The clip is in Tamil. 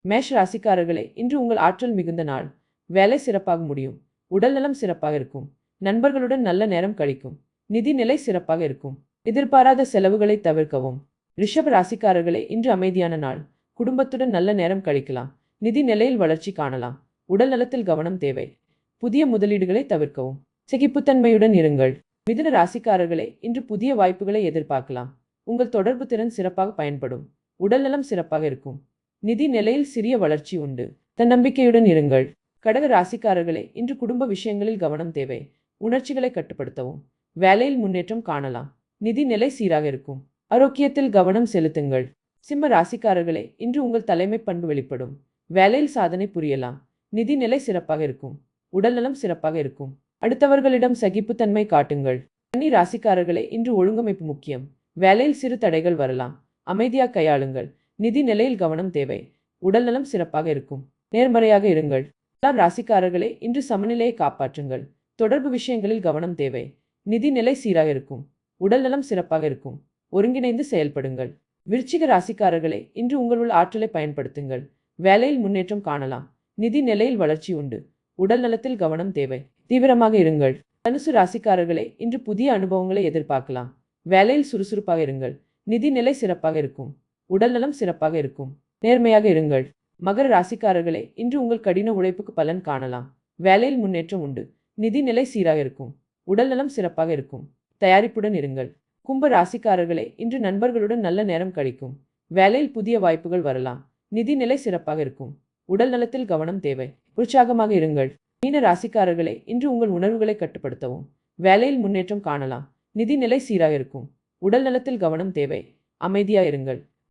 மேஷ ராசிக்காரர்களே, இன்று உங்கள் ஆற்றல் மிகுந்த நாள். வேலை சிறப்பாக முடியும். உடல்நலம் சிறப்பாக இருக்கும். நண்பர்களுடன் நல்ல நேரம் கழிக்கும். நிதி நிலை சிறப்பாக இருக்கும். எதிர்பாராத செலவுகளை தவிர்க்கவும். ரிஷப ராசிக்காரர்களே, இன்று அமைதியான நாள். குடும்பத்துடன் நல்ல நேரம் கழிக்கலாம். நிதி நிலையில் வளர்ச்சி காணலாம். உடல் நலத்தில் கவனம் தேவை. புதிய முதலீடுகளை தவிர்க்கவும். சகிப்புத்தன்மையுடன் இருங்கள். மிதுன ராசிக்காரர்களே, இன்று புதிய வாய்ப்புகளை எதிர்பார்க்கலாம். உங்கள் தொடர்பு திறன் சிறப்பாக பயன்படும். உடல்நலம் சிறப்பாக இருக்கும். நிதி நிலையில் சிறிய வளர்ச்சி உண்டு. தன்னம்பிக்கையுடன் இருங்கள். கடக ராசிக்காரர்களே, இன்று குடும்ப விஷயங்களில் கவனம் தேவை. உணர்ச்சிகளை கட்டுப்படுத்தவும். வேலையில் முன்னேற்றம் காணலாம். நிதி நிலை சீராக இருக்கும். ஆரோக்கியத்தில் கவனம் செலுத்துங்கள். சிம்ம ராசிக்காரர்களே, இன்று உங்கள் தலைமை பண்பு வெளிப்படும். வேலையில் சாதனை புரியலாம். நிதி நிலை சிறப்பாக இருக்கும். உடல்நலம் சிறப்பாக இருக்கும். அடுத்தவர்களிடம் சகிப்புத்தன்மை காட்டுங்கள். கன்னி ராசிக்காரர்களே, இன்று ஒழுங்கமைப்பு முக்கியம். வேலையில் சிறு தடைகள் வரலாம். அமைதியாக கையாளுங்கள். நிதி நிலையில் கவனம் தேவை. உடல்நலம் சிறப்பாக இருக்கும். நேர்மறையாக இருங்கள். துலாம் ராசிக்காரர்களே, இன்று சமநிலையை காப்பாற்றுங்கள். தொடர்பு விஷயங்களில் கவனம் தேவை. நிதி நிலை சீராக இருக்கும். உடல்நலம் சிறப்பாக இருக்கும். ஒருங்கிணைந்து செயல்படுங்கள். விருச்சிக ராசிக்காரர்களே, இன்று உங்களுள் ஆற்றலை பயன்படுத்துங்கள். வேலையில் முன்னேற்றம் காணலாம். நிதி நிலையில் வளர்ச்சி உண்டு. உடல் நலத்தில் கவனம் தேவை. தீவிரமாக இருங்கள். தனுசு ராசிக்காரர்களே, இன்று புதிய அனுபவங்களை எதிர்பார்க்கலாம். வேலையில் சுறுசுறுப்பாக இருங்கள். நிதி நிலை சிறப்பாக இருக்கும். உடல்நலம் சிறப்பாக இருக்கும். நேர்மையாக இருங்கள். மகர ராசிக்காரர்களே, இன்று உங்கள் கடின உழைப்புக்கு பலன் காணலாம். வேலையில் முன்னேற்றம் உண்டு. நிதி நிலை சீராக இருக்கும். உடல்நலம் சிறப்பாக இருக்கும். தயாரிப்புடன் இருங்கள். கும்ப ராசிக்காரர்களே, இன்று நண்பர்களுடன் நல்ல நேரம் கழிக்கும். வேலையில் புதிய வாய்ப்புகள் வரலாம். நிதி நிலை சிறப்பாக இருக்கும். உடல் நலத்தில் கவனம் தேவை. உற்சாகமாக இருங்கள். மீன ராசிக்காரர்களே, இன்று உங்கள் உணர்வுகளை கட்டுப்படுத்தவும். வேலையில் முன்னேற்றம் காணலாம். நிதி நிலை சீராக இருக்கும். உடல் நலத்தில் கவனம் தேவை. அமைதியாக இருங்கள்.